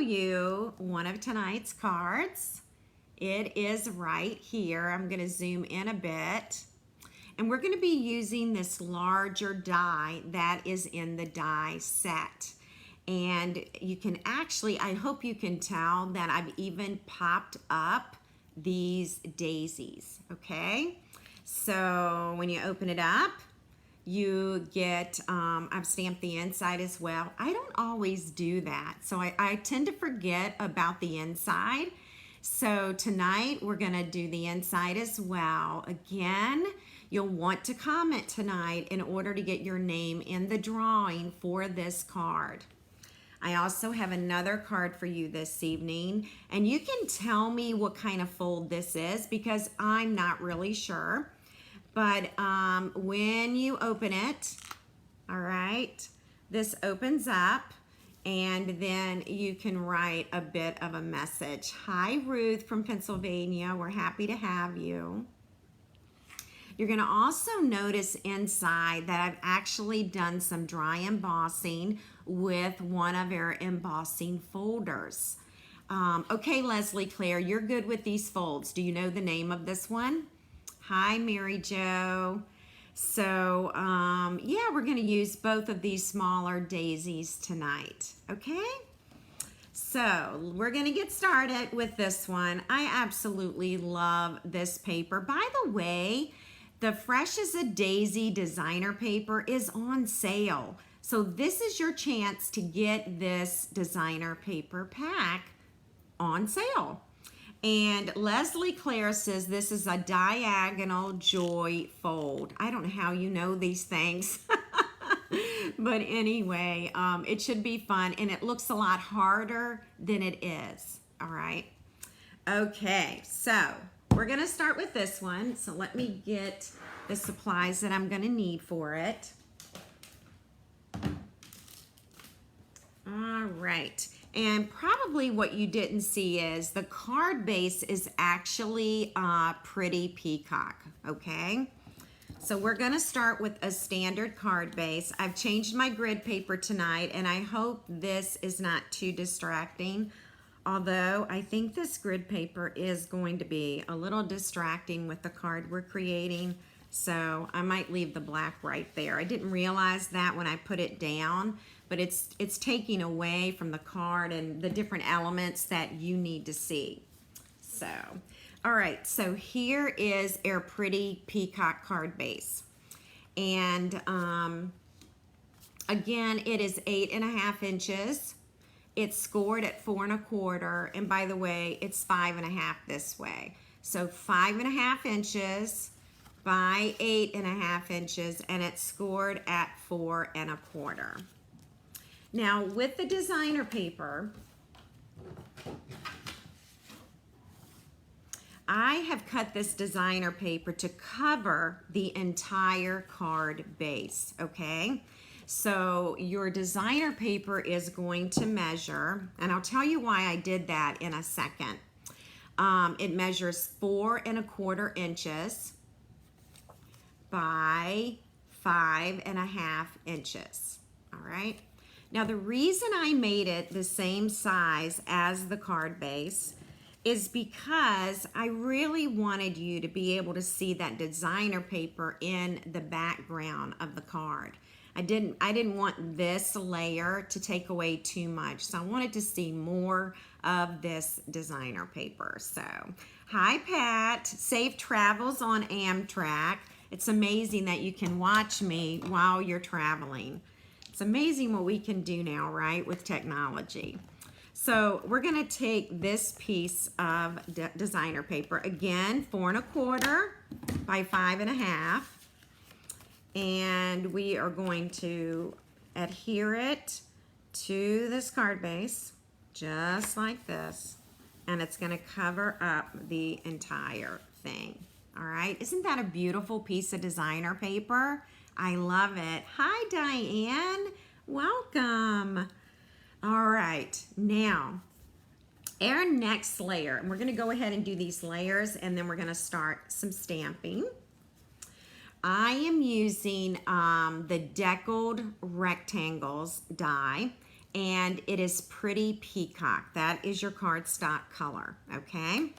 you one of tonight's cards. It is right here. I'm going to zoom in a bit. And we're going to be using this larger die that is in the die set. And you can actually, I hope you can tell that I've even popped up these daisies, okay? So when you open it up, you get, I've stamped the inside as well. I don't always do that, so I tend to forget about the inside. So tonight we're gonna do the inside as well. Again, you'll want to comment tonight in order to get your name in the drawing for this card. I also have another card for you this evening, and you can tell me what kind of fold this is because I'm not really sure. But when you open it, all right, this opens up and then you can write a bit of a message. Hi, Ruth from Pennsylvania. We're happy to have you. You're going to also notice inside that I've actually done some dry embossing with one of our embossing folders. Okay, Leslie Claire, you're good with these folds. Do you know the name of this one? Hi, Mary Jo. So, yeah, we're going to use both of these smaller daisies tonight, okay? So, we're going to get started with this one. I absolutely love this paper. By the way, the Fresh as a Daisy designer paper is on sale. So, this is your chance to get this designer paper pack on sale. And Leslie Claire says this is a diagonal joy fold. I don't know how you know these things. But anyway, it should be fun. And it looks a lot harder than it is. All right. Okay, so we're going to start with this one. So let me get the supplies that I'm going to need for it. All right. And probably what you didn't see is the card base is actually pretty peacock, okay? So we're gonna start with a standard card base. I've changed my grid paper tonight and I hope this is not too distracting. Although I think this grid paper is going to be a little distracting with the card we're creating. So I might leave the black right there. I didn't realize that when I put it down, but it's taking away from the card and the different elements that you need to see. So, all right, so here is our pretty peacock card base. And again, it is 8.5 inches. It's scored at 4 1/4, and by the way, it's 5 1/2 this way. So 5 1/2 inches by 8 1/2 inches, and it's scored at 4 1/4. Now, with the designer paper, I have cut this designer paper to cover the entire card base, okay? So your designer paper is going to measure, and I'll tell you why I did that in a second. It measures 4 1/4 inches by 5 1/2 inches, all right? Now, the reason I made it the same size as the card base is because I really wanted you to be able to see that designer paper in the background of the card. I didn't want this layer to take away too much, so I wanted to see more of this designer paper. So, hi Pat, safe travels on Amtrak. It's amazing that you can watch me while you're traveling. It's amazing what we can do now, right, with technology. So we're going to take this piece of designer paper, again, 4 1/4 by 5 1/2, and we are going to adhere it to this card base, just like this, and it's going to cover up the entire thing. All right, isn't that a beautiful piece of designer paper? I love it. Hi, Diane. Welcome. All right, now, our next layer, and we're going to go ahead and do these layers, and then we're going to start some stamping. I am using the Deckled Rectangles die, and it is Pretty Peacock. That is your cardstock color, okay?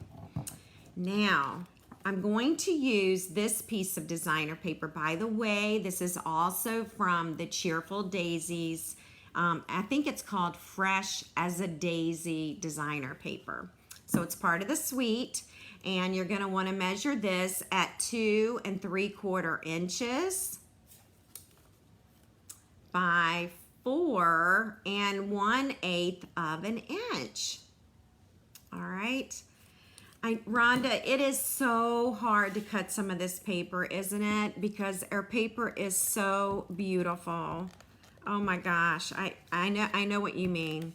Now, I'm going to use this piece of designer paper. By the way, this is also from the Cheerful Daisies. I think it's called Fresh as a Daisy designer paper. So it's part of the suite, and you're going to want to measure this at 2 3/4 inches by 4 1/8 of an inch. All right. Rhonda, it is so hard to cut some of this paper, isn't it? Because our paper is so beautiful. Oh my gosh, I know what you mean.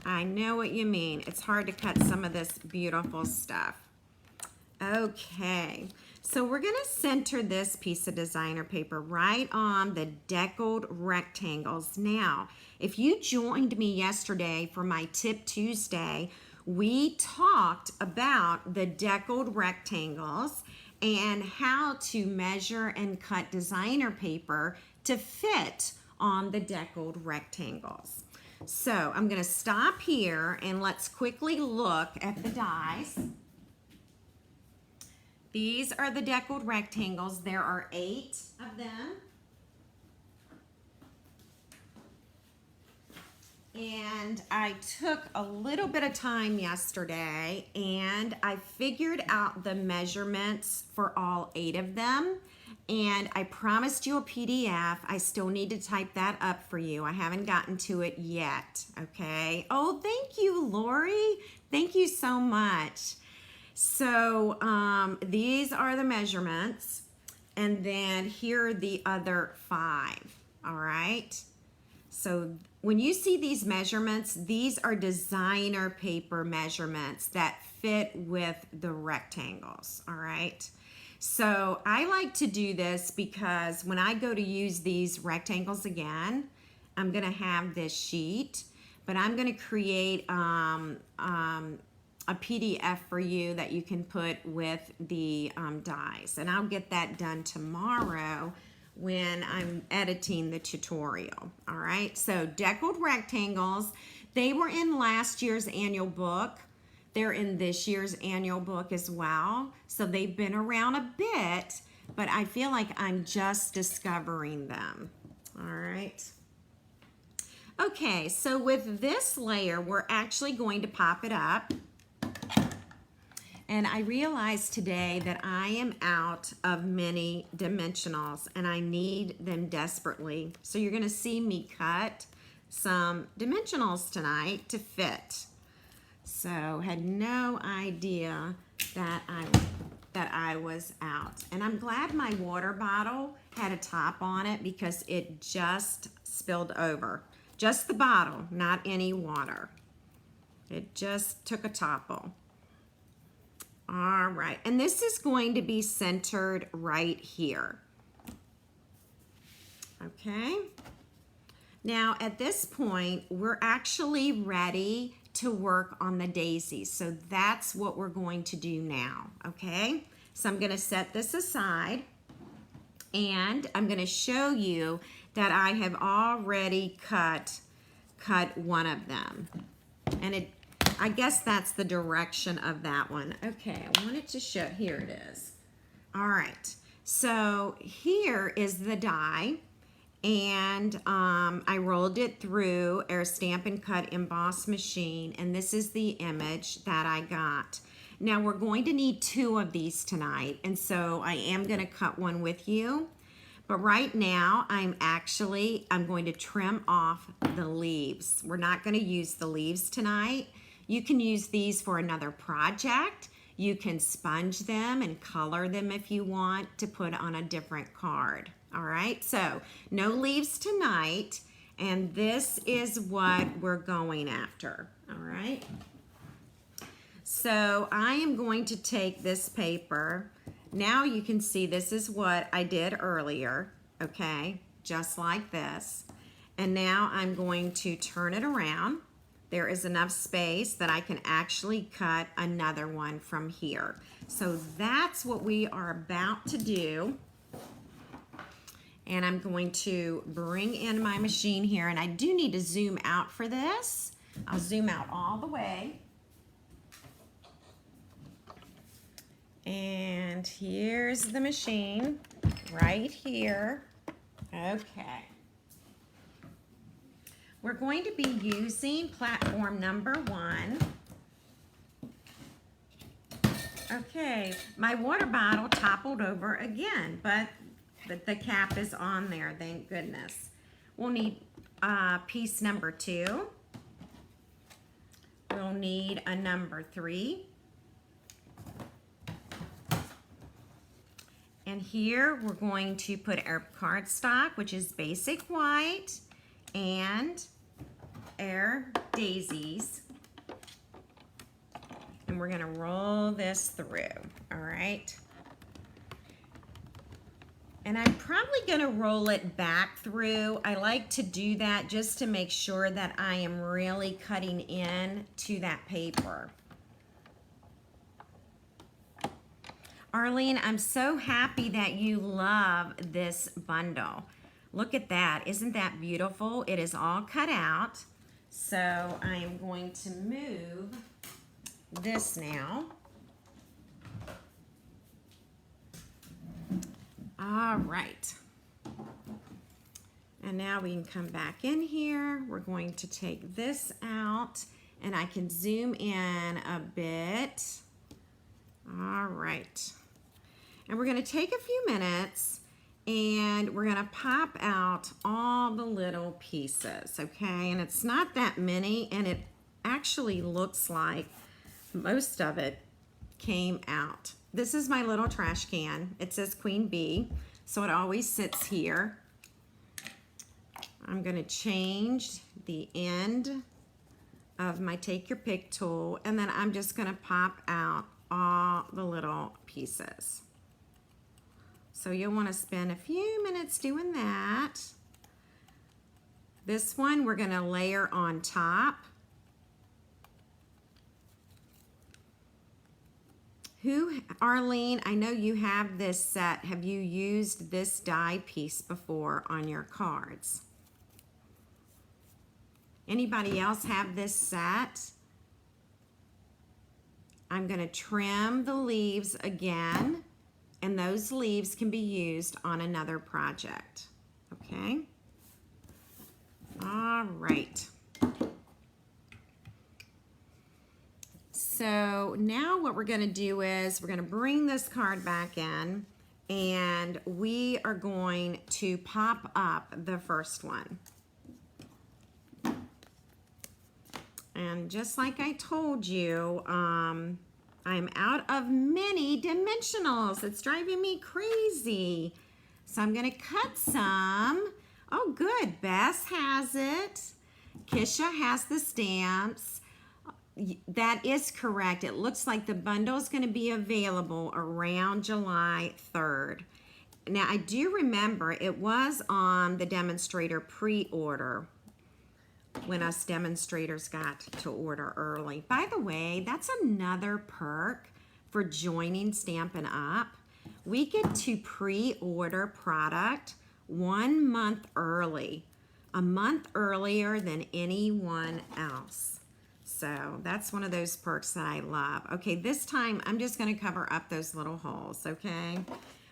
I know what you mean. It's hard to cut some of this beautiful stuff. Okay, so we're gonna center this piece of designer paper right on the deckled rectangles. Now, if you joined me yesterday for my Tip Tuesday, we talked about the deckled rectangles and how to measure and cut designer paper to fit on the deckled rectangles. So I'm going to stop here and let's quickly look at the dies. These are the deckled rectangles. There are 8 of them. And I took a little bit of time yesterday and I figured out the measurements for all 8 of them. And I promised you a PDF. I still need to type that up for you. I haven't gotten to it yet, okay? Oh, thank you, Lori. Thank you so much. So these are the measurements. And then here are the other 5, all right? So when you see these measurements, these are designer paper measurements that fit with the rectangles, all right? So I like to do this because when I go to use these rectangles again, I'm gonna have this sheet, but I'm gonna create a PDF for you that you can put with the dies, and I'll get that done tomorrow when I'm editing the tutorial. All right, so deckled rectangles, they were in last year's annual book. They're in this year's annual book as well. So they've been around a bit, but I feel like I'm just discovering them. All right. Okay, so with this layer, we're actually going to pop it up. And I realized today that I am out of mini dimensionals and I need them desperately. So you're gonna see me cut some dimensionals tonight to fit. So had no idea that I was out. And I'm glad my water bottle had a top on it because it just spilled over. Just the bottle, not any water. It just took a topple. All right, and this is going to be centered right here. Okay. Now at this point, we're actually ready to work on the daisies. So that's what we're going to do now, okay? So I'm gonna set this aside and I'm gonna show you that I have already cut one of them. And I guess that's the direction of that one. Okay, I wanted to show, here it is. All right, so here is the die, and I rolled it through our Stampin' Cut emboss machine, and this is the image that I got. Now we're going to need 2 of these tonight, and so I am gonna cut one with you. But right now, I'm going to trim off the leaves. We're not gonna use the leaves tonight. You can use these for another project. You can sponge them and color them if you want to put on a different card. All right, so no leaves tonight, and this is what we're going after, all right? So I am going to take this paper. Now you can see this is what I did earlier, okay? Just like this. And now I'm going to turn it around. There is enough space that I can actually cut another one from here. So that's what we are about to do. And I'm going to bring in my machine here, and I do need to zoom out for this. I'll zoom out all the way. And here's the machine right here. Okay. We're going to be using platform number 1. Okay, my water bottle toppled over again, but the cap is on there, thank goodness. We'll need piece number 2. We'll need a number 3. And here we're going to put our cardstock, which is basic white, and our daisies. And we're gonna roll this through, all right? And I'm probably gonna roll it back through. I like to do that just to make sure that I am really cutting in to that paper. Arlene, I'm so happy that you love this bundle. Look at that, isn't that beautiful? It is all cut out. So I am going to move this now. All right. And now we can come back in here. We're going to take this out, and I can zoom in a bit. All right. And we're going to take a few minutes, and we're going to pop out all the little pieces, okay? And it's not that many, and it actually looks like most of it came out. This is my little trash can. It says Queen Bee, so it always sits here. I'm going to change the end of my Take Your Pick tool, and then I'm just going to pop out all the little pieces. So you'll want to spend a few minutes doing that. This one we're going to layer on top. Arlene, I know you have this set. Have you used this die piece before on your cards? Anybody else have this set? I'm going to trim the leaves again, and those leaves can be used on another project, okay? All right. So now what we're going to do is we're going to bring this card back in, and we are going to pop up the first one. And just like I told you, I'm out of mini dimensionals. It's driving me crazy. So I'm going to cut some. Oh, good. Bess has it. Kisha has the stamps. That is correct. It looks like the bundle is going to be available around July 3rd. Now, I do remember it was on the demonstrator pre-order when us demonstrators got to order early. By the way, that's another perk for joining Stampin' Up. We get to pre-order product 1 month early, a month earlier than anyone else. So that's one of those perks that I love. Okay, this time I'm just going to cover up those little holes, okay?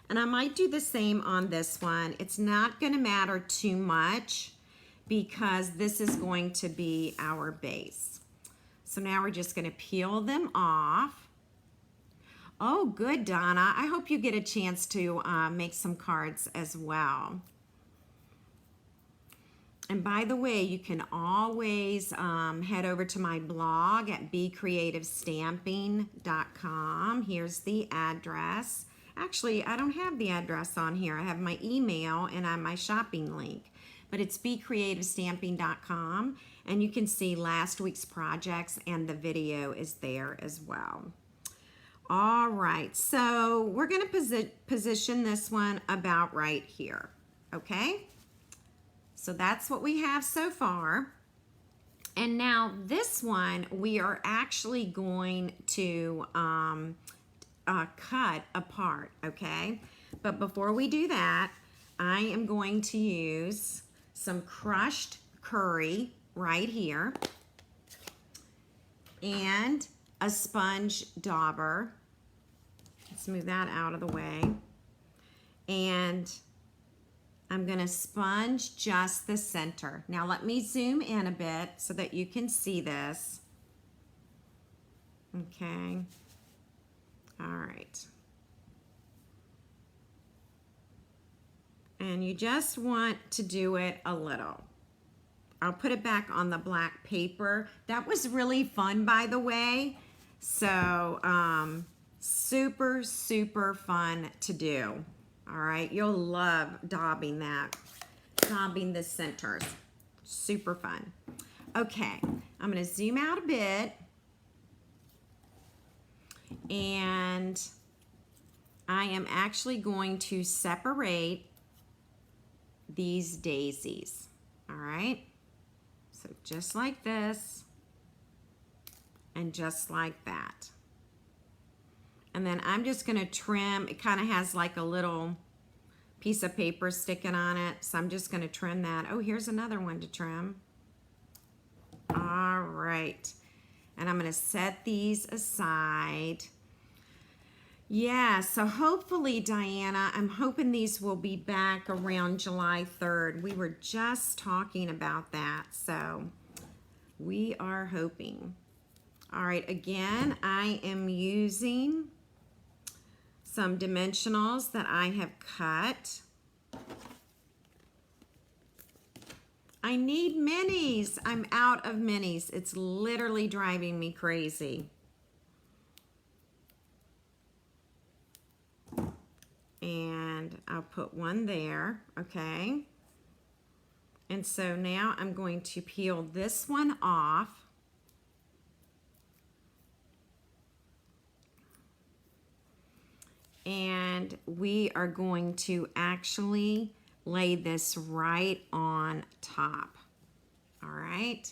And I might do the same on this one. It's not going to matter too much because this is going to be our base. So now we're just going to peel them off. Oh, good, Donna. I hope you get a chance to make some cards as well. And by the way, you can always head over to my blog at becreativestamping.com. Here's the address. Actually, I don't have the address on here. I have my email and my shopping link. But it's becreativestamping.com, and you can see last week's projects, and the video is there as well. All right, so we're going to position this one about right here, okay? So that's what we have so far. And now this one, we are actually going to cut apart, okay? But before we do that, I am going to use some crushed curry right here and a sponge dauber. Let's move that out of the way. And I'm going to sponge just the center. Now let me zoom in a bit so that you can see this. Okay. All right. And you just want to do it a little. I'll put it back on the black paper. That was really fun, by the way. So, super, super fun to do. All right, you'll love daubing that. Daubing the centers. Super fun. Okay, I'm gonna zoom out a bit. And I am actually going to separate these daisies. All right, so just like this and just like that. And then I'm just going to trim. It kind of has like a little piece of paper sticking on it, so I'm just going to trim that. Oh, here's another one to trim. All right, and I'm going to set these aside. Yeah, so hopefully, Diana, I'm hoping these will be back around July 3rd. We were just talking about that, so we are hoping. All right, again, I am using some dimensionals that I have cut. I need minis. I'm out of minis. It's literally driving me crazy. And I'll put one there, okay? And so now I'm going to peel this one off. And we are going to actually lay this right on top. All right,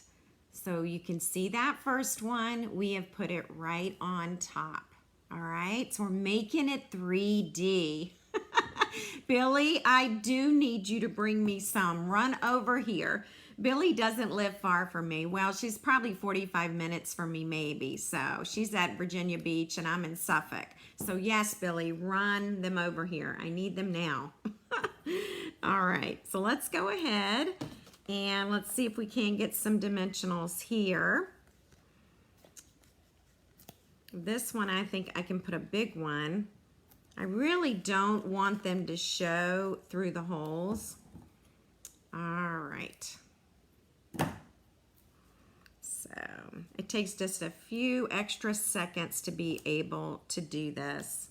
so you can see that first one, we have put it right on top. All right, so we're making it 3D. Billy, I do need you to bring me some. Run over here. Billy doesn't live far from me. Well, she's probably 45 minutes from me, maybe. So she's at Virginia Beach and I'm in Suffolk. So yes, Billy, run them over here. I need them now. All right, so let's go ahead and let's see if we can get some dimensionals here. This one, I think I can put a big one. I really don't want them to show through the holes. All right. So it takes just a few extra seconds to be able to do this.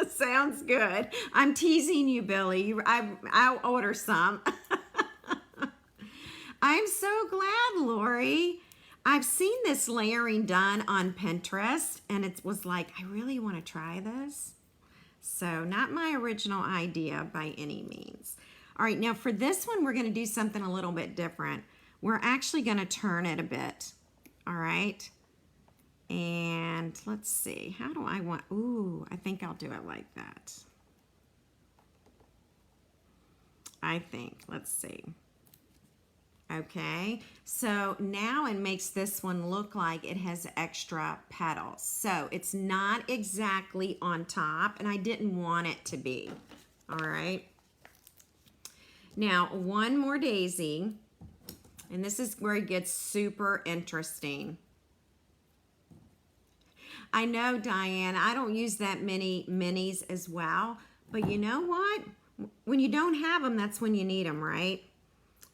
Sounds good. I'm teasing you, Billy. I'll order some. I'm so glad, Lori. I've seen this layering done on Pinterest, and it was like, I really want to try this. So not my original idea by any means. All right, now for this one, we're going to do something a little bit different. We're actually going to turn it a bit. All right. And let's see, how do I want, ooh, I think I'll do it like that. I think, let's see. Okay, so now it makes this one look like it has extra petals. So it's not exactly on top, and I didn't want it to be. All right. Now, one more daisy, and this is where it gets super interesting. I know, Diane, I don't use that many minis as well, but you know what? When you don't have them, that's when you need them, right?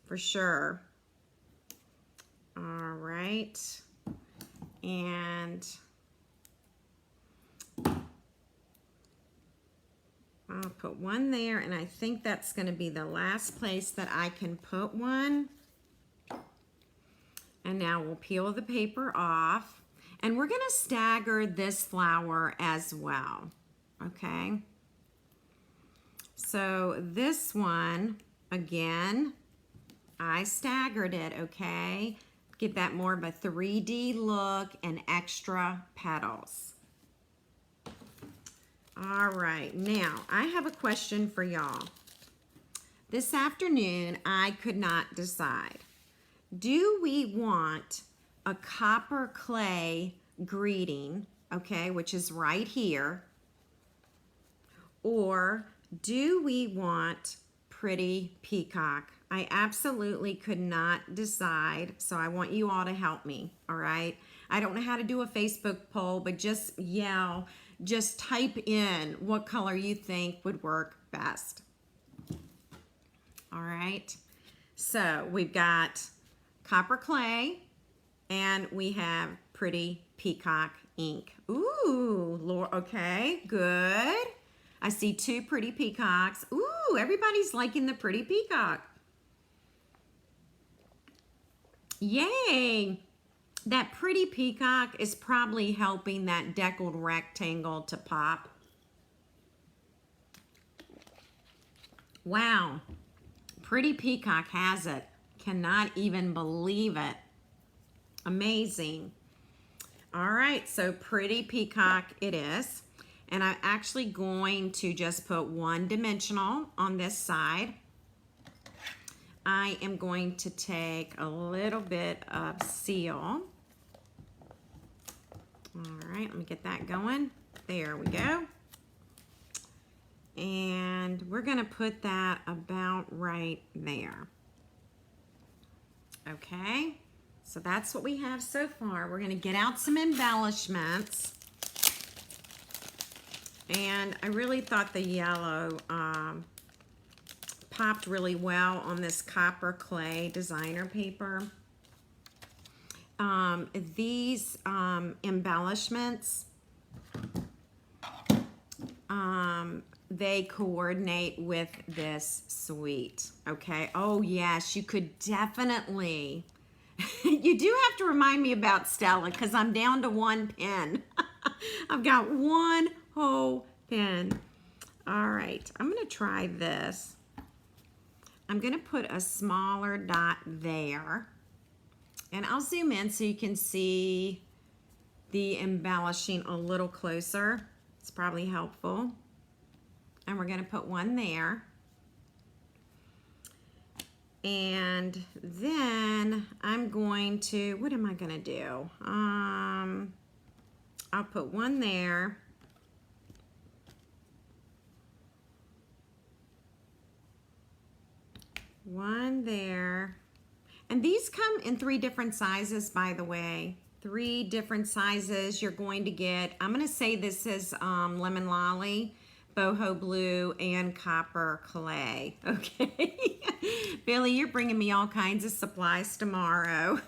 For sure. All right. And I'll put one there, and I think that's going to be the last place that I can put one. And now we'll peel the paper off. And we're going to stagger this flower as well, okay? So this one, again, I staggered it, okay? Give that more of a 3D look and extra petals. All right, now I have a question for y'all. This afternoon, I could not decide. Do we want a copper clay greeting, okay, which is right here, or do we want pretty peacock? I absolutely could not decide, so I want you all to help me, all right? I don't know how to do a Facebook poll, but just yell, just type in what color you think would work best. All right, so we've got copper clay and we have pretty peacock ink. Ooh, okay, good. I see two pretty peacocks. Ooh, everybody's liking the pretty peacock. Yay! That pretty peacock is probably helping that deckled rectangle to pop. Wow, pretty peacock has it. Cannot even believe it. Amazing. All right, so pretty peacock it is. And I'm actually going to just put one dimensional on this side. I am going to take a little bit of seal. All right, let me get that going. There we go. And we're gonna put that about right there. Okay, so that's what we have so far. We're gonna get out some embellishments. And I really thought the yellow popped really well on this copper clay designer paper. These embellishments, they coordinate with this suite, okay? Oh yes, you could definitely, you do have to remind me about Stella because I'm down to one pin. I've got one whole pin. All right, I'm gonna try this. I'm gonna put a smaller dot there, and I'll zoom in so you can see the embellishing a little closer. It's probably helpful. And we're gonna put one there. And then I'm going to, what am I gonna do? I'll put one there. One there. And these come in 3 different sizes, by the way. 3 different sizes you're going to get. I'm gonna say this is lemon lolly, boho blue, and copper clay. Okay. Billy, you're bringing me all kinds of supplies tomorrow.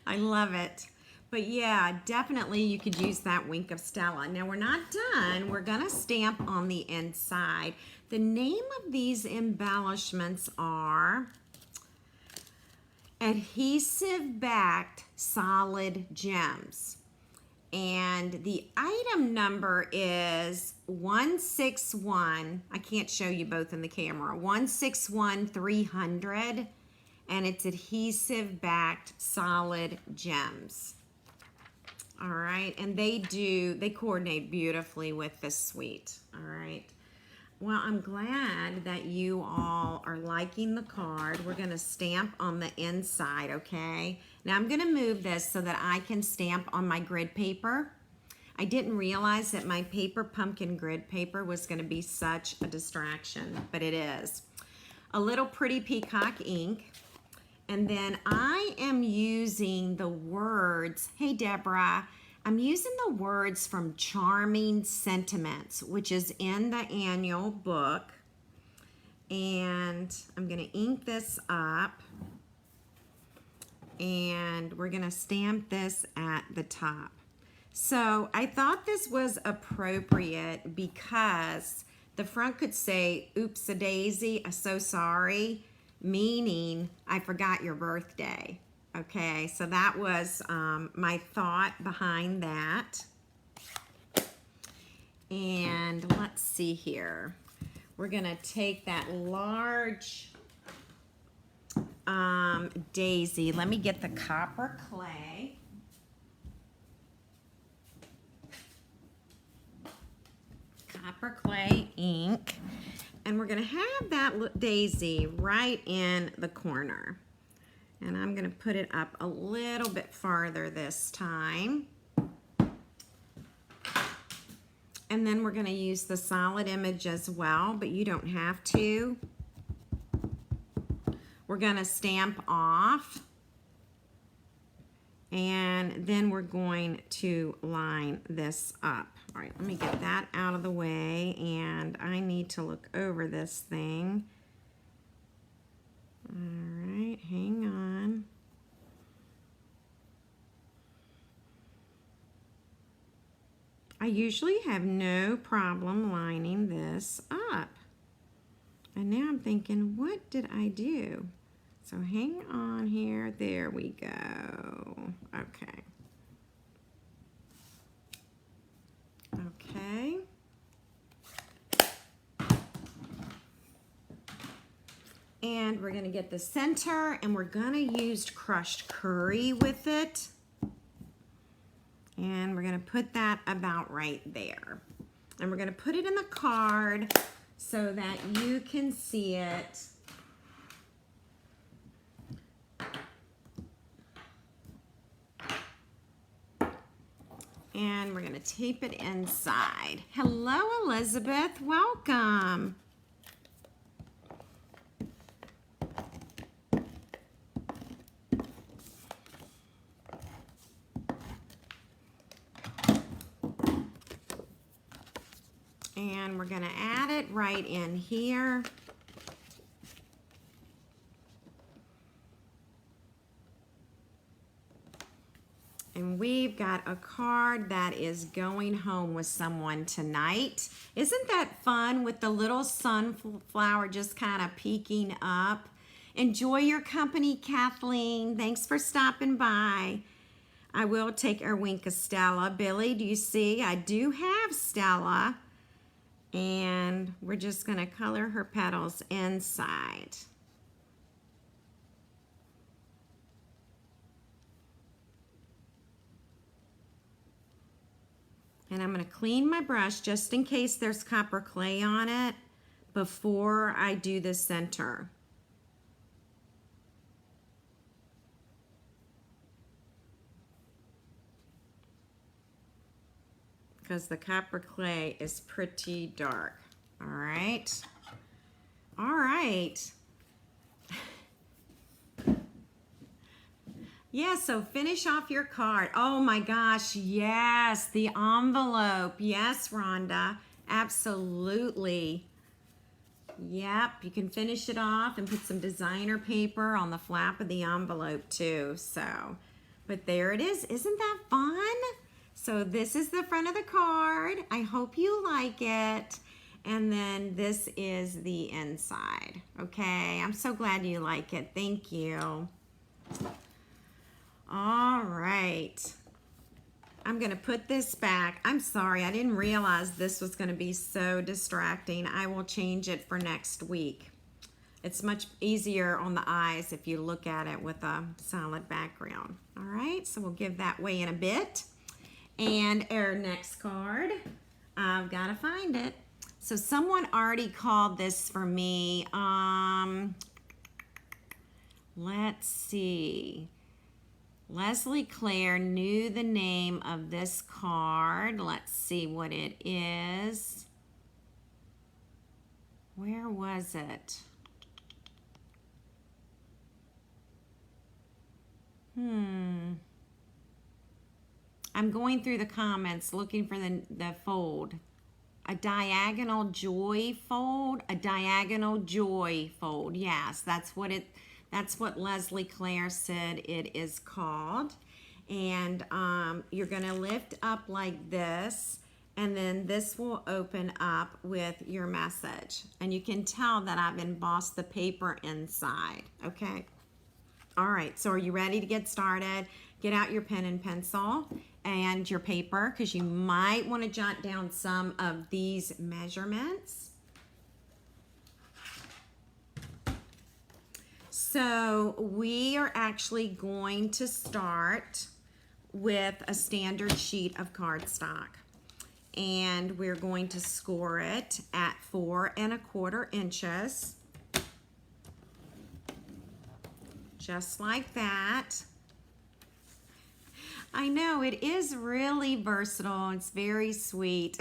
I love it. But yeah, definitely you could use that Wink of Stella. Now we're not done. We're gonna stamp on the inside. The name of these embellishments are adhesive backed solid gems. And the item number is 161. I can't show you both in the camera. 161300, and it's adhesive backed solid gems. All right, and they coordinate beautifully with this suite. All right. Well, I'm glad that you all are liking the card. We're gonna stamp on the inside, okay? Now I'm gonna move this so that I can stamp on my grid paper. I didn't realize that my paper pumpkin grid paper was gonna be such a distraction, but it is. A little pretty peacock ink. And then I am using the words, hey Deborah, I'm using the words from Charming Sentiments, which is in the annual book. And I'm gonna ink this up. And we're gonna stamp this at the top. So I thought this was appropriate because the front could say, oops a daisy, I'm so sorry, meaning I forgot your birthday. Okay, so that was my thought behind that. And let's see here. We're gonna take that large daisy. Let me get the copper clay. copper clay ink. And we're going to have that daisy right in the corner. And I'm going to put it up a little bit farther this time. And then we're going to use the solid image as well, but you don't have to. We're going to stamp off. And then we're going to line this up. All right, let me get that out of the way, and I need to look over this thing. All right, hang on. I usually have no problem lining this up. And now I'm thinking, what did I do? So hang on here. There we go. Okay. Okay. And we're going to get the center, and we're going to use crushed curry with it. And we're going to put that about right there. And we're going to put it in the card so that you can see it. And we're going to tape it inside. Hello, Elizabeth. Welcome. And we're going to add it right in here. And we've got a card that is going home with someone tonight. Isn't that fun with the little sunflower just kind of peeking up? Enjoy your company, Kathleen. Thanks for stopping by. I will take our wink of Stella. Billy, do you see? I do have Stella. And we're just going to color her petals inside. And I'm going to clean my brush just in case there's copper clay on it before I do the center. Because the copper clay is pretty dark. All right. All right. Yeah, so finish off your card. Oh my gosh, yes, the envelope. Yes, Rhonda, absolutely. Yep, you can finish it off and put some designer paper on the flap of the envelope too. So, but there it is. Isn't that fun? So this is the front of the card. I hope you like it. And then this is the inside. Okay, I'm so glad you like it. Thank you. All right. I'm going to put this back. I'm sorry, I didn't realize this was going to be so distracting. I will change it for next week. It's much easier on the eyes if you look at it with a solid background. All right, so we'll give that way in a bit. And our next card, I've got to find it. So someone already called this for me. Let's see. Leslie Claire knew the name of this card. Let's see what it is. Where was it? I'm going through the comments looking for the fold. A diagonal joy fold? A diagonal joy fold. Yes, that's what Leslie Claire said it is called. And you're going to lift up like this, and then this will open up with your message. And you can tell that I've embossed the paper inside, okay? All right, so are you ready to get started? Get out your pen and pencil and your paper, because you might want to jot down some of these measurements. So we are actually going to start with a standard sheet of cardstock. and we're going to score it at 4¼ inches. Just like that. I know, it is really versatile. It's very sweet.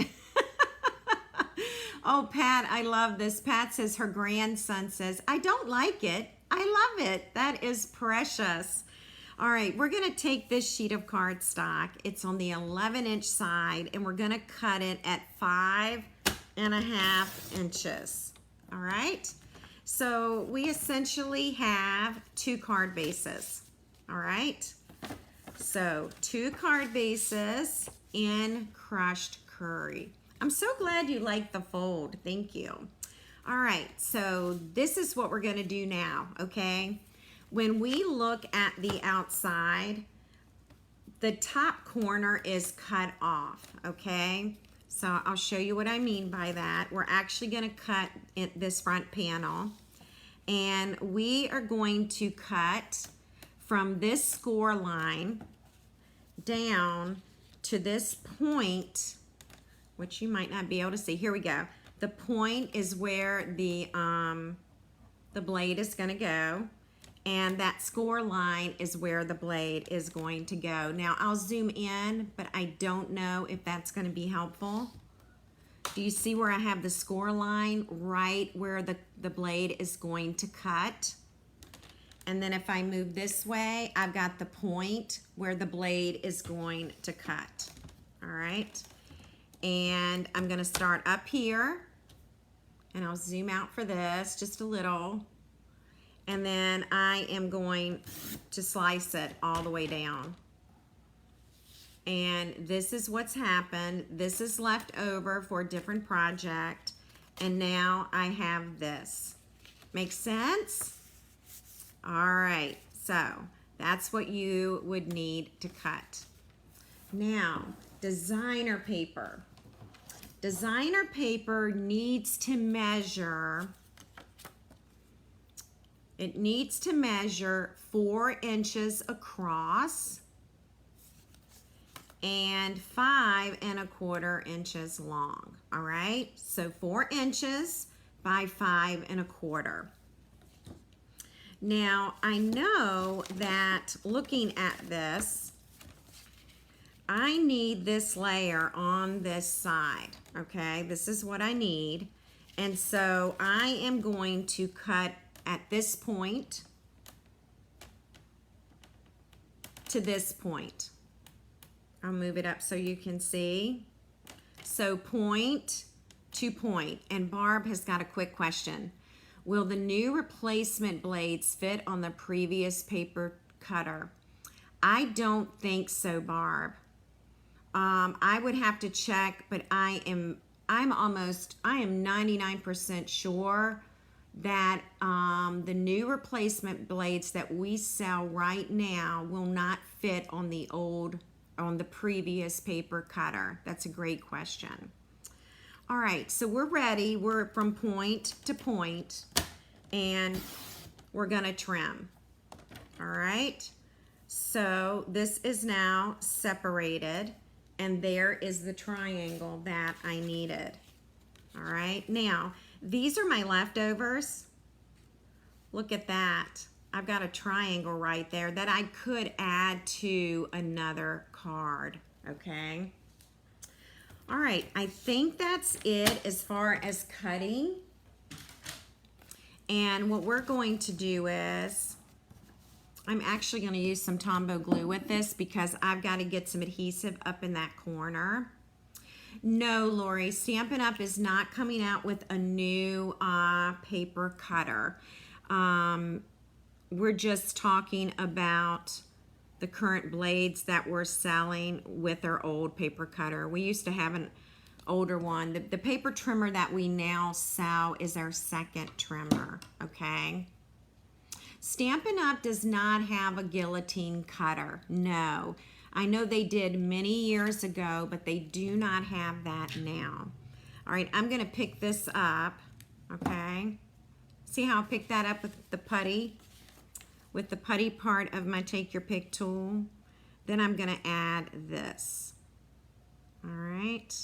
Oh, Pat, I love this. Pat says her grandson says, I don't like it. I love it. That is precious. All right, we're gonna take this sheet of cardstock. It's on the 11-inch side, and we're gonna cut it at 5½ inches. All right, so we essentially have 2 card bases. All right, so 2 card bases in crushed curry. I'm so glad you like the fold. Thank you. All right, so this is what we're gonna do now, okay? When we look at the outside, the top corner is cut off, okay? So I'll show you what I mean by that. We're actually gonna cut this front panel, and we are going to cut from this score line down to this point, which you might not be able to see. Here we go. The point is where the blade is gonna go, and that score line is where the blade is going to go. Now I'll zoom in, but I don't know if that's gonna be helpful. Do you see where I have the score line right where the blade is going to cut? And then if I move this way, I've got the point where the blade is going to cut. All right. And I'm gonna start up here, and I'll zoom out for this just a little. And then I am going to slice it all the way down. And this is what's happened. This is left over for a different project. And now I have this. Make sense? All right, so that's what you would need to cut. Now, designer paper. Designer paper needs to measure, it needs to measure 4 inches across and 5¼ inches long. All right, so 4 inches by 5¼ inches. Now, I know that looking at this, I need this layer on this side, okay? This is what I need. And so I am going to cut at this point to this point. I'll move it up so you can see. So point to point. And Barb has got a quick question. Will the new replacement blades fit on the previous paper cutter? I don't think so, Barb. I would have to check, but I'm 99% sure that the new replacement blades that we sell right now will not fit on the previous paper cutter. That's a great question. All right, so we're ready. We're from point to point, and we're gonna trim. All right, so this is now separated, and there is the triangle that I needed. All right, now these are my leftovers. Look at that. I've got a triangle right there that I could add to another card, okay? All right, I think that's it as far as cutting. And what we're going to do is, I'm actually gonna use some Tombow glue with this because I've got to get some adhesive up in that corner. No, Lori, Stampin' Up! Is not coming out with a new paper cutter. We're just talking about the current blades that we're selling with our old paper cutter. We used to have an older one. The paper trimmer that we now sell is our second trimmer, okay? Stampin' Up! Does not have a guillotine cutter, no. I know they did many years ago, but they do not have that now. All right, I'm gonna pick this up, okay? See how I picked that up with the putty? With the putty part of my Take Your Pick tool. Then I'm gonna add this. All right,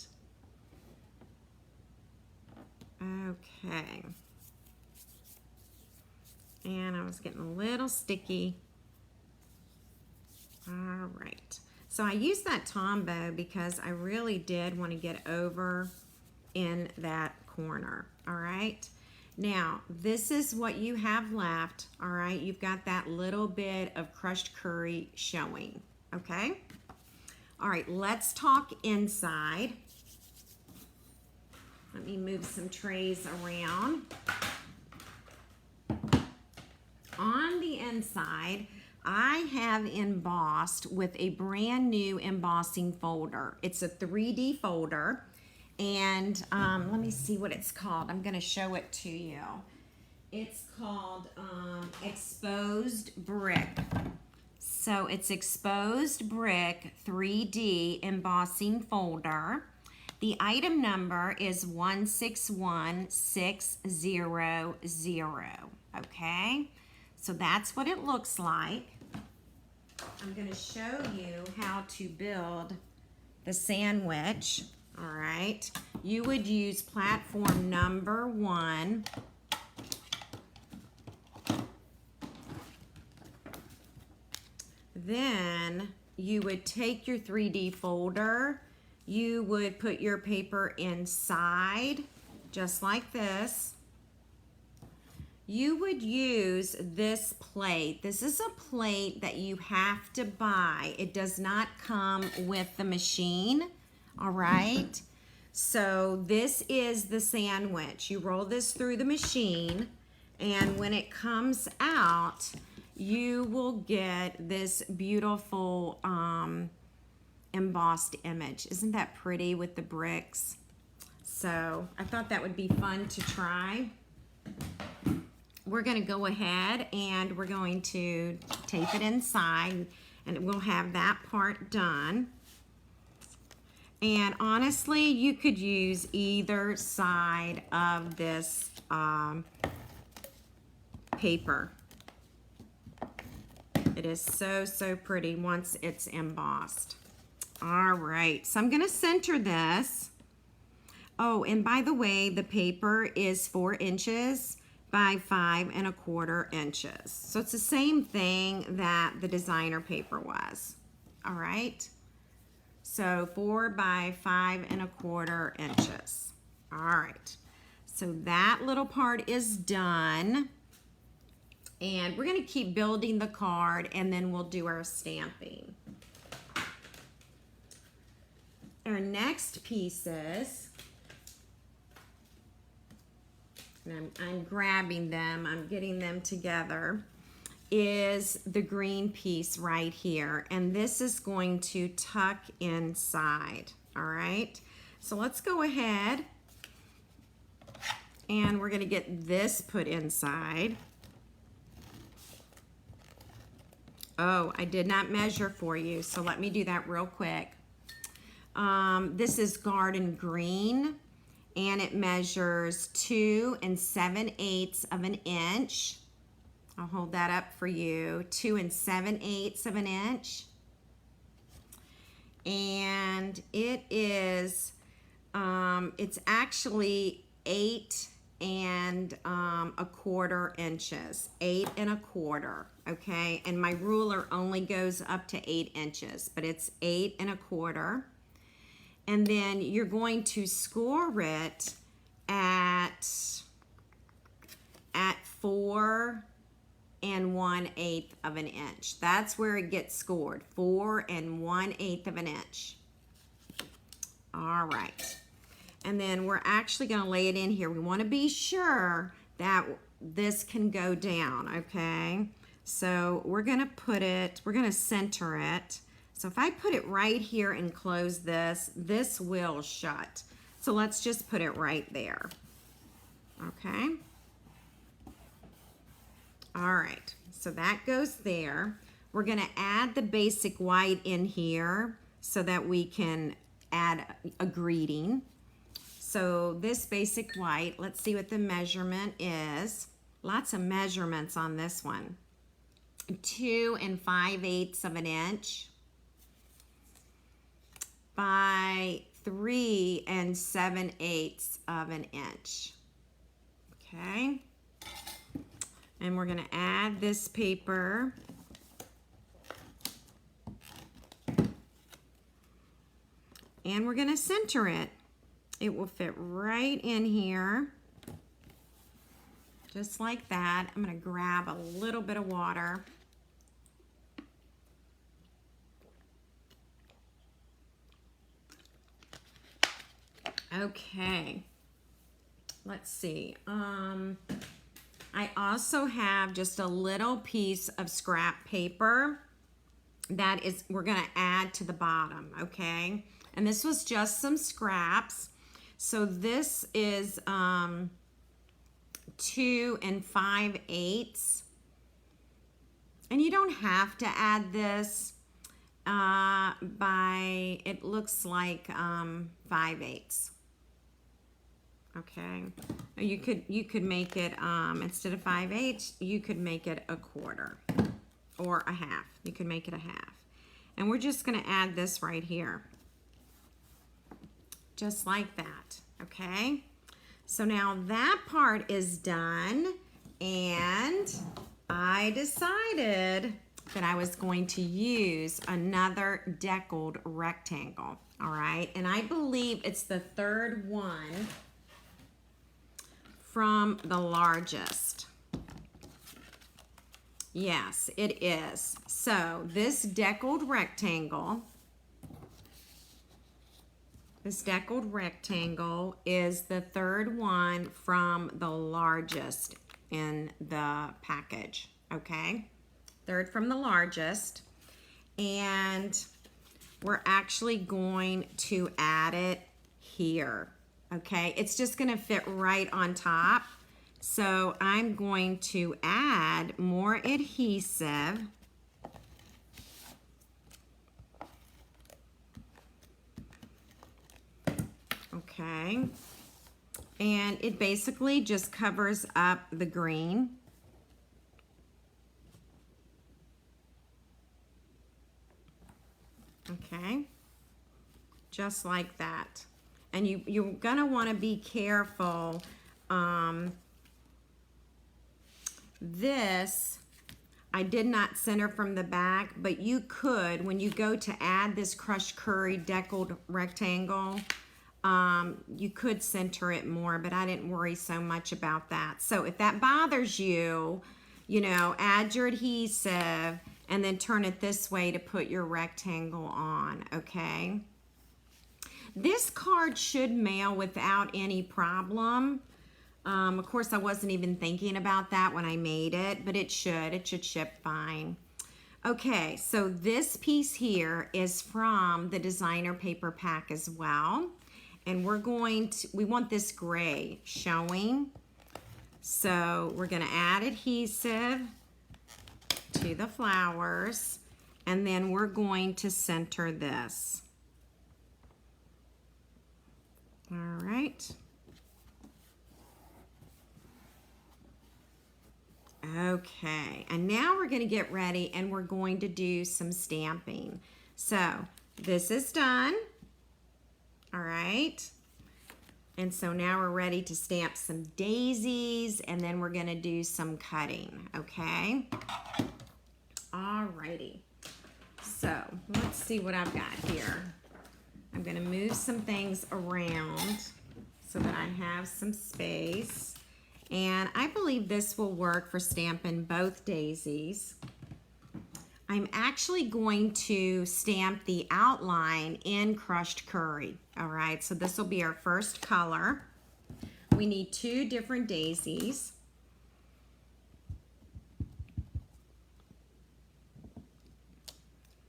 Okay. And I was getting a little sticky. All right. So I used that Tombow because I really did want to get over in that corner. All right. Now, this is what you have left. All right. You've got that little bit of crushed curry showing. Okay. All right. Let's talk inside. Let me move some trays around. On the inside, I have embossed with a brand new embossing folder. It's a 3D folder, and let me see what it's called. I'm going to show it to you. It's called Exposed Brick. So it's Exposed Brick 3D embossing folder. The item number is 161600. Okay, so that's what it looks like. I'm going to show you how to build the sandwich. All right, you would use platform number 1. Then you would take your 3D folder. You would put your paper inside, just like this. You would use this plate. This is a plate that you have to buy. It does not come with the machine, all right? So this is the sandwich. You roll this through the machine, and when it comes out, you will get this beautiful embossed image. Isn't that pretty with the bricks? So I thought that would be fun to try. We're going to go ahead and we're going to tape it inside, and we'll have that part done. And honestly, you could use either side of this paper. It is so, so pretty once it's embossed. All right, so I'm going to center this. Oh, and by the way, the paper is 4 inches by 5 1/4 inches. So it's the same thing that the designer paper was. All right. So 4 by 5 1/4 inches. All right. So that little part is done. And we're going to keep building the card, and then we'll do our stamping. Our next pieces, and I'm grabbing them, I'm getting them together, is the green piece right here. And this is going to tuck inside, all right? So let's go ahead, and we're gonna get this put inside. Oh, I did not measure for you, so let me do that real quick. This is garden green, and it measures 2 7/8 of an inch. I'll hold that up for you. 2 7/8 of an inch. And it is, it's actually 8 1/4 inches. 8 1/4, okay? And my ruler only goes up to 8 inches, but it's 8 1/4. And then you're going to score it at 4 1/8 of an inch. That's where it gets scored, 4 1/8 of an inch. All right. And then we're actually going to lay it in here. We want to be sure that this can go down, okay? So we're going to put it, we're going to center it. So if I put it right here and close this, this will shut. So let's just put it right there, okay? All right, so that goes there. We're going to add the basic white in here so that we can add a greeting. So this basic white, let's see what the measurement is. Lots of measurements on this one. 2 5/8 of an inch by 3 7/8 of an inch. Okay. And we're going to add this paper. And we're going to center it. It will fit right in here. Just like that. I'm going to grab a little bit of water. Okay. Let's see. I also have just a little piece of scrap paper that is we're going to add to the bottom, okay? And this was just some scraps. So this is 2 5/8. And you don't have to add this by, it looks like 5/8. Okay, you could make it instead of 5/8, you could make it a quarter or a half. You could make it a half, and we're just going to add this right here, just like that. Okay, so now that part is done, and I decided that I was going to use another deckled rectangle. All right, and I believe it's the third one from the largest. Yes, it is. So this deckled rectangle is the third one from the largest in the package, okay? Third from the largest. And we're actually going to add it here. Okay, it's just going to fit right on top. So I'm going to add more adhesive. Okay, and it basically just covers up the green. Okay, just like that. And you're gonna want to be careful. This, I did not center from the back, but you could, when you go to add this crushed curry deckled rectangle, you could center it more, but I didn't worry so much about that. So if that bothers you, you know, add your adhesive and then turn it this way to put your rectangle on, okay? This card should mail without any problem. Of course, I wasn't even thinking about that when I made it, but it should ship fine. Okay, so this piece here is from the designer paper pack as well. And we want this gray showing. So we're gonna add adhesive to the flowers, and then we're going to center this. All right. Okay, and now we're going to get ready and we're going to do some stamping. So this is done. All right. And so now we're ready to stamp some daisies, and then we're going to do some cutting, okay? All righty. So let's see what I've got here. I'm going to move some things around so that I have some space. And I believe this will work for stamping both daisies. I'm actually going to stamp the outline in crushed curry. All right, so this will be our first color. We need 2 different daisies.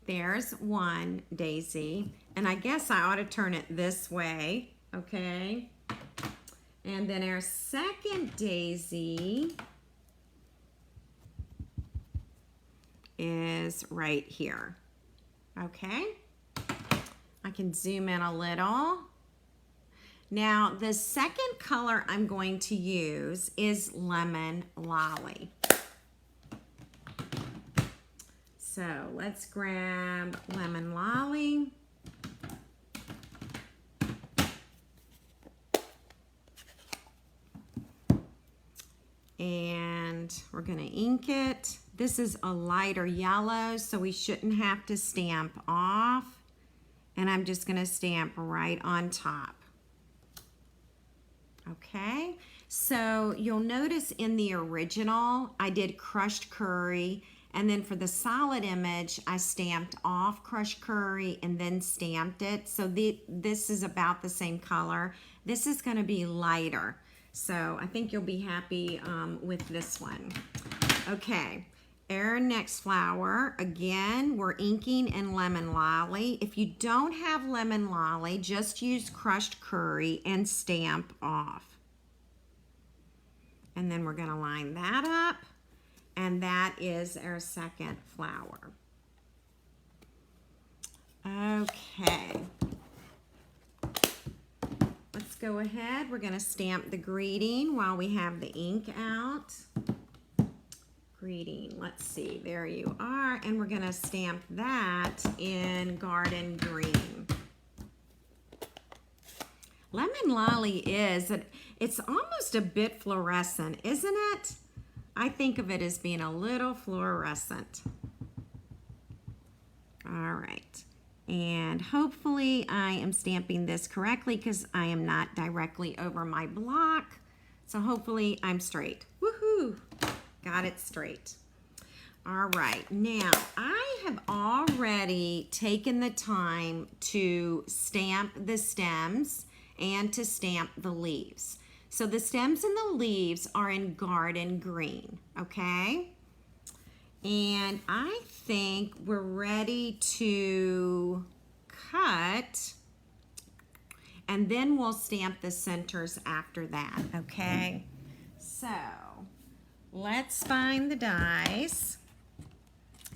There's one daisy, and I guess I ought to turn it this way, okay? And then our second daisy is right here, okay? I can zoom in a little. Now, the second color I'm going to use is Lemon Lolly. So let's grab Lemon Lolly. gonna ink it. This is a lighter yellow, so we shouldn't have to stamp off. And I'm just gonna stamp right on top. Okay, so you'll notice in the original, I did crushed curry, and then for the solid image, I stamped off crushed curry and then stamped it. So this is about the same color. This is gonna be lighter. So I think you'll be happy with this one. Okay, our next flower, again, we're inking in Lemon Lolly. If you don't have Lemon Lolly, just use crushed curry and stamp off. And then we're gonna line that up, and that is our second flower. Okay. Let's go ahead. We're gonna stamp the greeting while we have the ink out. Greeting, let's see, there you are. And we're gonna stamp that in Garden Green. Lemon Lolly it's almost a bit fluorescent, isn't it? I think of it as being a little fluorescent. All right. And hopefully I am stamping this correctly because I am not directly over my block. So hopefully I'm straight. Woohoo! Got it straight. All right, now I have already taken the time to stamp the stems and to stamp the leaves. So the stems and the leaves are in Garden Green, okay? And I think we're ready to cut, and then we'll stamp the centers after that, okay? So let's find the dies.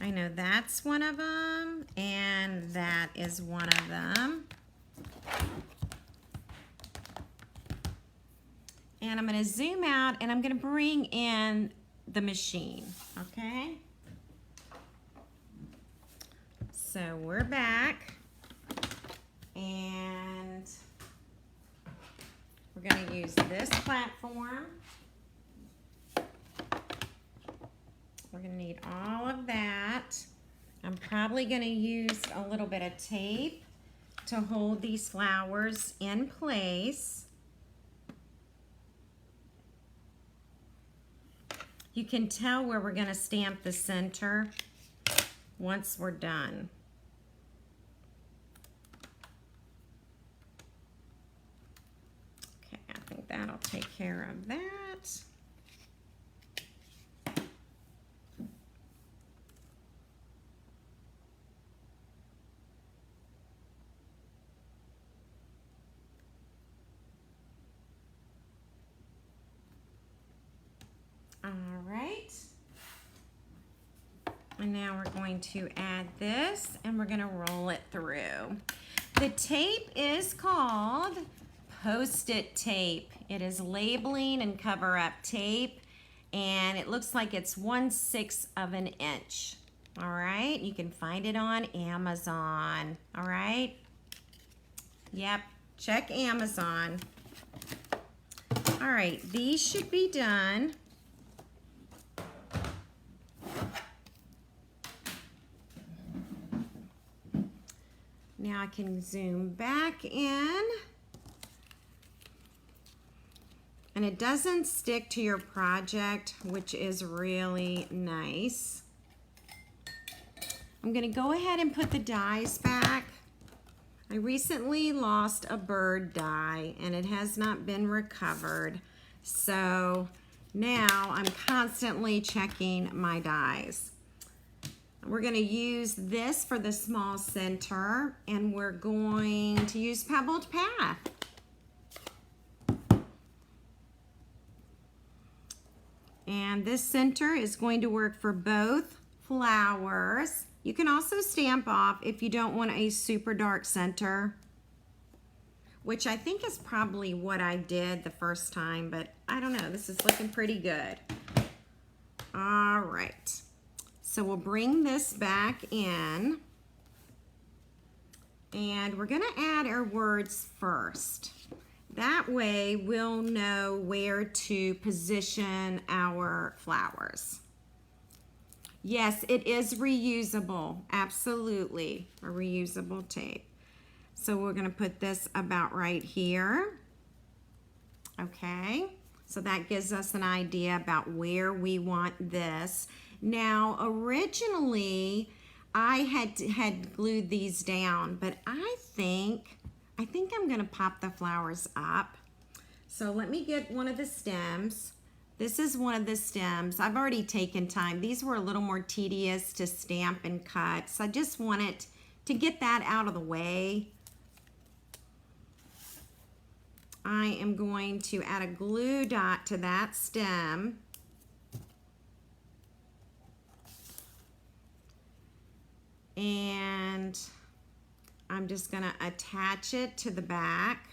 I know that's one of them, and that is one of them. And I'm gonna zoom out, and I'm gonna bring in the machine, okay? So we're back, and we're gonna use this platform. We're gonna need all of that. I'm probably gonna use a little bit of tape to hold these flowers in place. You can tell where we're gonna stamp the center once we're done. Okay, I think that'll take care of that. All right. And now we're going to add this, and we're gonna roll it through. The tape is called Post-it tape. It is labeling and cover-up tape, and it looks like it's 1/6 of an inch. All right, you can find it on Amazon. All right. Yep, check Amazon. All right, these should be done. Now I can zoom back in, and it doesn't stick to your project, which is really nice. I'm gonna go ahead and put the dies back. I recently lost a bird die, and it has not been recovered. So now I'm constantly checking my dies. We're going to use this for the small center, and we're going to use Pebbled Path. And this center is going to work for both flowers. You can also stamp off if you don't want a super dark center, which I think is probably what I did the first time, but I don't know. This is looking pretty good. All right. So we'll bring this back in, and we're gonna add our words first. That way we'll know where to position our flowers. Yes, it is reusable, absolutely, a reusable tape. So we're gonna put this about right here. Okay, so that gives us an idea about where we want this. Now, originally, I had glued these down, but I think I'm gonna pop the flowers up. So let me get one of the stems. This is one of the stems. I've already taken time. These were a little more tedious to stamp and cut, so I just wanted to get that out of the way. I am going to add a glue dot to that stem. And I'm just gonna attach it to the back.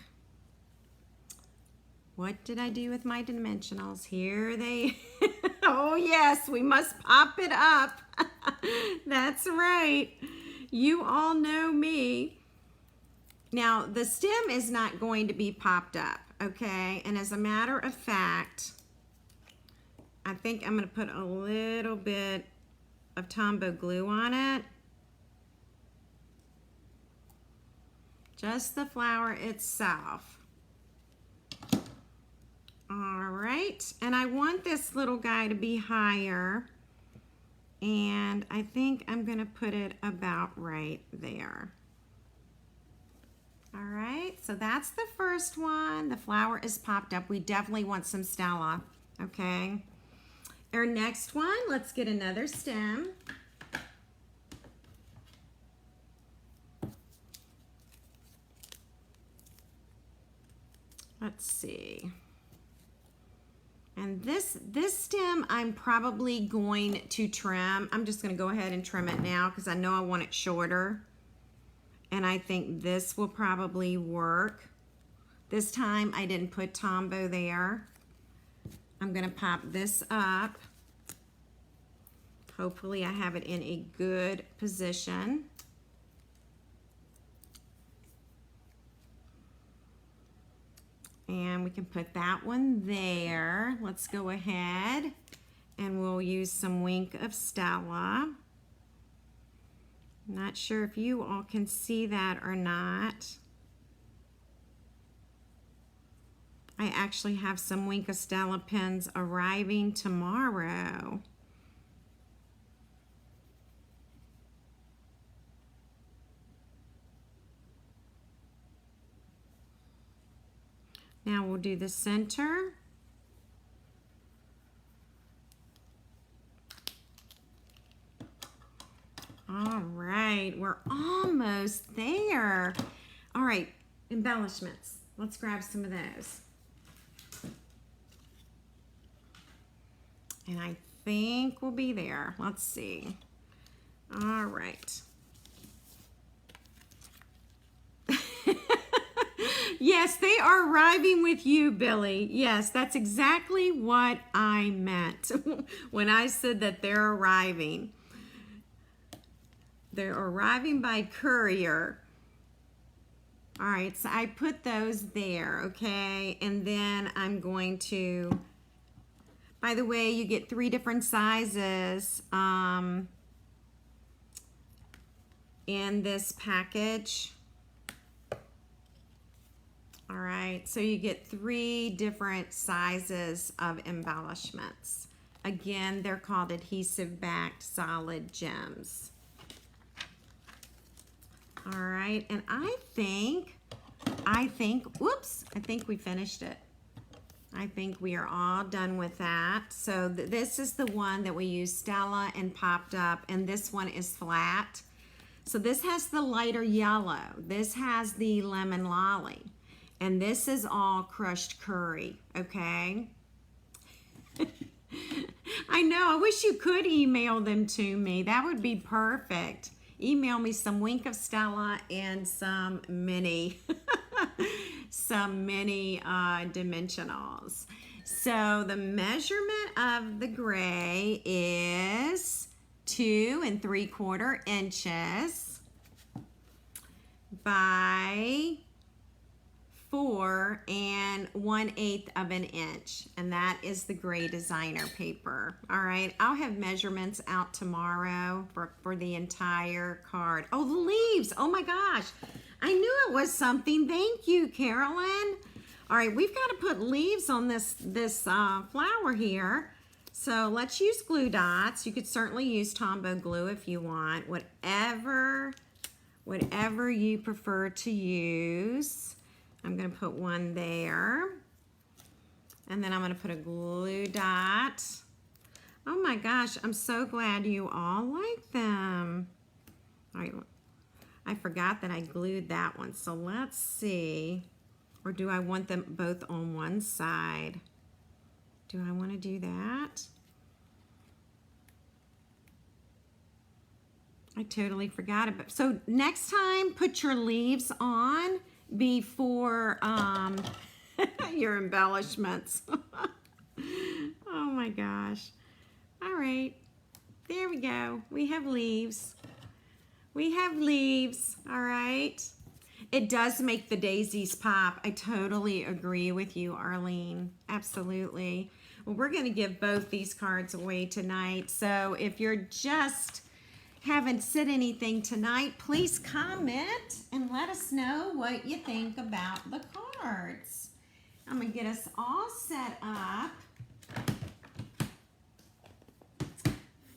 What did I do with my dimensionals? Here they, oh yes, we must pop it up. That's right. You all know me. Now, the stem is not going to be popped up, okay? And as a matter of fact, I think I'm gonna put a little bit of Tombow glue on it. Just the flower itself. All right, and I want this little guy to be higher, and I think I'm gonna put it about right there. All right, so that's the first one. The flower is popped up. We definitely want some Stella, okay? Our next one, let's get another stem. Let's see. And this stem I'm probably going to trim. I'm just gonna go ahead and trim it now because I know I want it shorter. And I think this will probably work. This time I didn't put Tombow there. I'm gonna pop this up. Hopefully I have it in a good position. And we can put that one there. Let's go ahead and we'll use some Wink of Stella. Not sure if you all can see that or not. I actually have some Wink of Stella pens arriving tomorrow. Now we'll do the center. All right, we're almost there. All right, embellishments. Let's grab some of those. And I think we'll be there. Let's see. All right. Yes, they are arriving with you, Billy. Yes, that's exactly what I meant when I said that they're arriving. They're arriving by courier. All right, so I put those there, okay? And then I'm going to, by the way, you get 3 different sizes in this package. All right, so you get 3 different sizes of embellishments. Again, they're called adhesive-backed solid gems. All right, and I think, whoops, I think we finished it. I think we are all done with that. So this is the one that we use Stella and popped up, and this one is flat. So this has the lighter yellow. This has the lemon lolly. And this is all crushed curry, okay? I know, I wish you could email them to me. That would be perfect. Email me some Wink of Stella and some mini, dimensionals. So the measurement of the gray is 2 3/4 inches by 4 1/8 of an inch, and that is the gray designer paper. All right, I'll have measurements out tomorrow for the entire card. Oh, the leaves. Oh my gosh, I knew it was something. Thank you, Carolyn. All right, we've got to put leaves on this flower here. So let's use glue dots. You could certainly use Tombow glue if you want, whatever you prefer to use. I'm going to put one there, and then I'm going to put a glue dot. Oh my gosh, I'm so glad you all like them. All right, I forgot that I glued that one, so let's see. Or do I want them both on one side? Do I want to do that? I totally forgot about it. So next time, put your leaves on before your embellishments. Oh my gosh. All right, there we go. We have leaves. We have leaves, all right. It does make the daisies pop. I totally agree with you, Arlene. Absolutely. Well, we're going to give both these cards away tonight. So if you're just haven't said anything tonight, please comment and let us know what you think about the cards. I'm going to get us all set up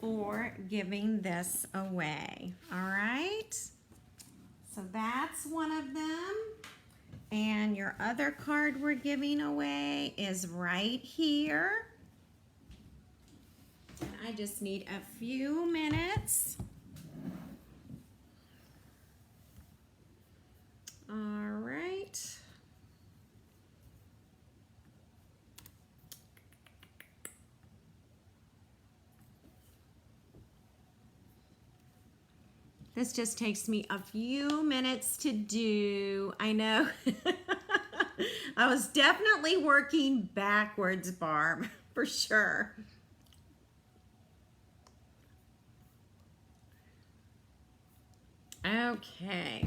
for giving this away. All right. So that's one of them. And your other card we're giving away is right here. And I just need a few minutes. All right. This just takes me a few minutes to do. I know. I was definitely working backwards, Barb, for sure. Okay.